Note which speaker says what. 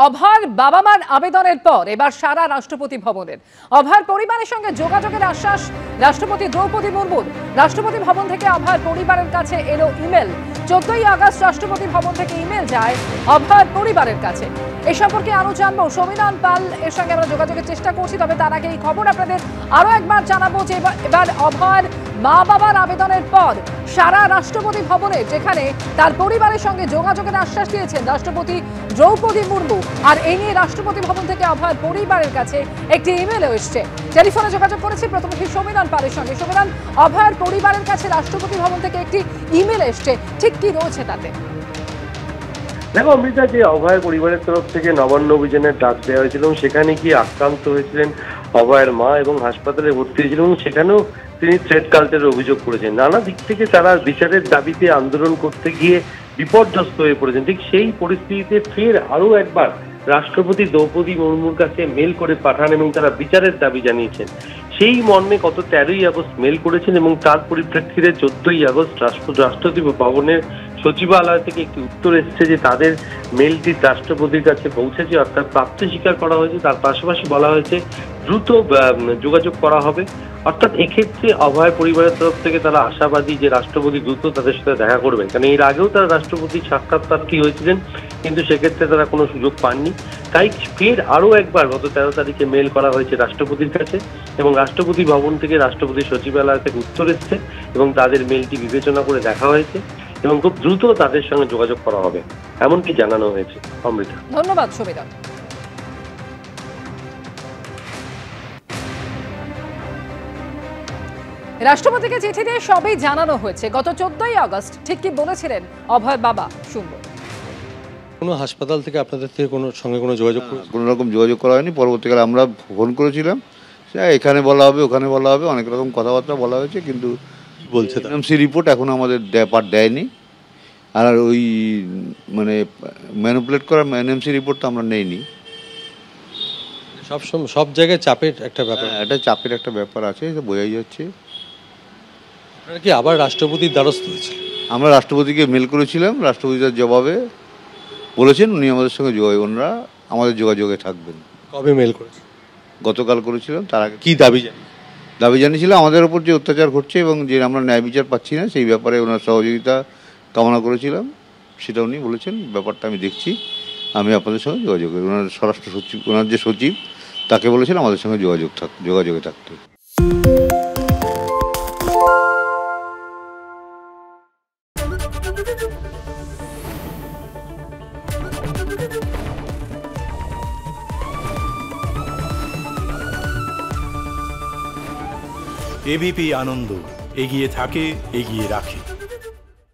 Speaker 1: অভয়ের বাবা মার আবেদনের পর এবার সারা রাষ্ট্রপতি ভবনের অভয়ের পরিবারের সঙ্গে যোগাযোগের আশ্বাস রাষ্ট্রপতি দ্রৌপদী মুর্মুর। রাষ্ট্রপতি ভবন থেকে অভয়ের পরিবারের কাছে এলো ইমেল। 14ই আগস্ট রাষ্ট্রপতি ভবন থেকে ইমেল যায় অভয়ের পরিবারের কাছে। এ সম্পর্কে আরো জানবো সমীরণ পাল এর সঙ্গে আমরা যোগাযোগের চেষ্টা করছি। তবে তার আগে এই খবর আপনাদের আরো একবার জানাবো যে এবার অভয়ের মা বাবার আবেদনের পর সারা রাষ্ট্রপতি ভবনে যেখানে তার পরিবারের সঙ্গে যোগাযোগের আশ্বাস দিয়েছেন রাষ্ট্রপতি দ্রৌপদী মুর্মু, আর এই নিয়ে রাষ্ট্রপতি ভবন থেকে অভয়ের পরিবারের কাছে একটি ইমেলও এসছে। টেলিফোনে যোগাযোগ করেছি প্রতিনিধি সমীরণ পালের সঙ্গে। সমীরণ, অভয়ের পরিবারের কাছে রাষ্ট্রপতি ভবন থেকে একটি ইমেল এসছে, ঠিক কি রয়েছে তাতে?
Speaker 2: দেখো অমৃতা, যে অভয়ের পরিবারের তরফ থেকে নবান্ন অভিযানের ডাক দেওয়া হয়েছিল, সেখানে কি আক্রান্ত হয়েছিলেন অভয়ের মা এবং হাসপাতালে ভর্তি হয়েছিলেন, এবং সেখানেও তিনি থ্রেট কালচারের অভিযোগ করেছেন। নানা দিক থেকে তারা বিচারের দাবিতে আন্দোলন করতে গিয়ে বিপর্যস্ত হয়ে পড়েছেন। ঠিক সেই পরিস্থিতিতে ফের আরো একবার রাষ্ট্রপতি দ্রৌপদী মুর্মুর কাছে মেল করে পাঠান এবং তারা বিচারের দাবি জানিয়েছেন। সেই মর্মে গত 13ই আগস্ট মেল করেছেন এবং তার পরিপ্রেক্ষিতে 14ই আগস্ট রাষ্ট্রপতি ভবনের সচিবালয় থেকে একটি উত্তর এসেছে যে তাদের মেলটি রাষ্ট্রপতির কাছে পৌঁছেছে, অর্থাৎ প্রাপ্তি স্বীকার করা হয়েছে। তার পাশাপাশি বলা হয়েছে দ্রুত যোগাযোগ করা হবে। অর্থাৎ এক্ষেত্রে অভয় পরিবারের তরফ থেকে তারা আশাবাদী যে রাষ্ট্রপতি দ্রুত তাদের সাথে দেখা করবেন, কারণ এর আগেও তারা রাষ্ট্রপতির সাক্ষাৎপ্রার্থী হয়েছিলেন, কিন্তু সেক্ষেত্রে তারা কোনো সুযোগ পাননি। তাই ফের আরও একবার গত 13 তারিখে মেল করা হয়েছে রাষ্ট্রপতির কাছে এবং রাষ্ট্রপতি ভবন থেকে রাষ্ট্রপতির সচিবালয় থেকে উত্তর এসছে এবং তাদের মেলটি বিবেচনা করে দেখা হয়েছে এবং খুব দ্রুত তাদের সঙ্গে যোগাযোগ করা হবে, এমনকি জানানো হয়েছে। অমৃতা,
Speaker 1: ধন্যবাদ সমীরণ। রাষ্ট্রপতিকে চিঠি দিয়ে সবই জানানো হয়েছে। গত 14ই আগস্ট ঠিক কি বলেছিলেন অভয় বাবা, শুনব।
Speaker 3: কোনো হাসপাতাল থেকে আপনাদের থেকে কোনো সঙ্গে কোনো যোগাযোগ,
Speaker 4: কোনো রকম যোগাযোগ করা হয়নি। পরবর্তীকালে আমরা ফোন করেছিলাম, এখানে বলা হবে ওখানে বলা হবে, অনেক রকম কথাবার্তা বলা হয়েছে, কিন্তু
Speaker 3: বলছে
Speaker 4: এনএমসি রিপোর্ট এখন আমাদের দেয়নি। আর ওই মানে ম্যানিপুলেট করা এনএমসি রিপোর্ট তো আমরা নেইনি।
Speaker 3: সব জায়গায় চাপের একটা ব্যাপার,
Speaker 4: এটা চাপের একটা ব্যাপার আছে, এটা বোঝাই যাচ্ছে।
Speaker 3: আপনারা কি আবার রাষ্ট্রপতির দ্বারস্থ হয়েছিল?
Speaker 4: আমরা রাষ্ট্রপতিকে মেল করেছিলাম, রাষ্ট্রপতি তার জবাবে বলেছেন উনি আমাদের সঙ্গে ওনারা আমাদের যোগাযোগে থাকবেন।
Speaker 3: কবে মেল করেছেন?
Speaker 4: গতকাল করেছিলাম। তার আগে
Speaker 3: কি দাবি
Speaker 4: জানিয়েছিল আমাদের ওপর যে অত্যাচার ঘটছে এবং যে আমরা ন্যায় বিচার পাচ্ছি না, সেই ব্যাপারে ওনার সহযোগিতা কামনা করেছিলাম। সেটা উনি বলেছেন, ব্যাপারটা আমি দেখছি, আমি আপনাদের সঙ্গে যোগাযোগ করি। ওনার স্বরাষ্ট্র সচিব, ওনার যে সচিব, তাকে বলেছেন আমাদের সঙ্গে যোগাযোগে থাকতে।
Speaker 5: এবিপি আনন্দ, এগিয়ে থাকে, এগিয়ে রাখে।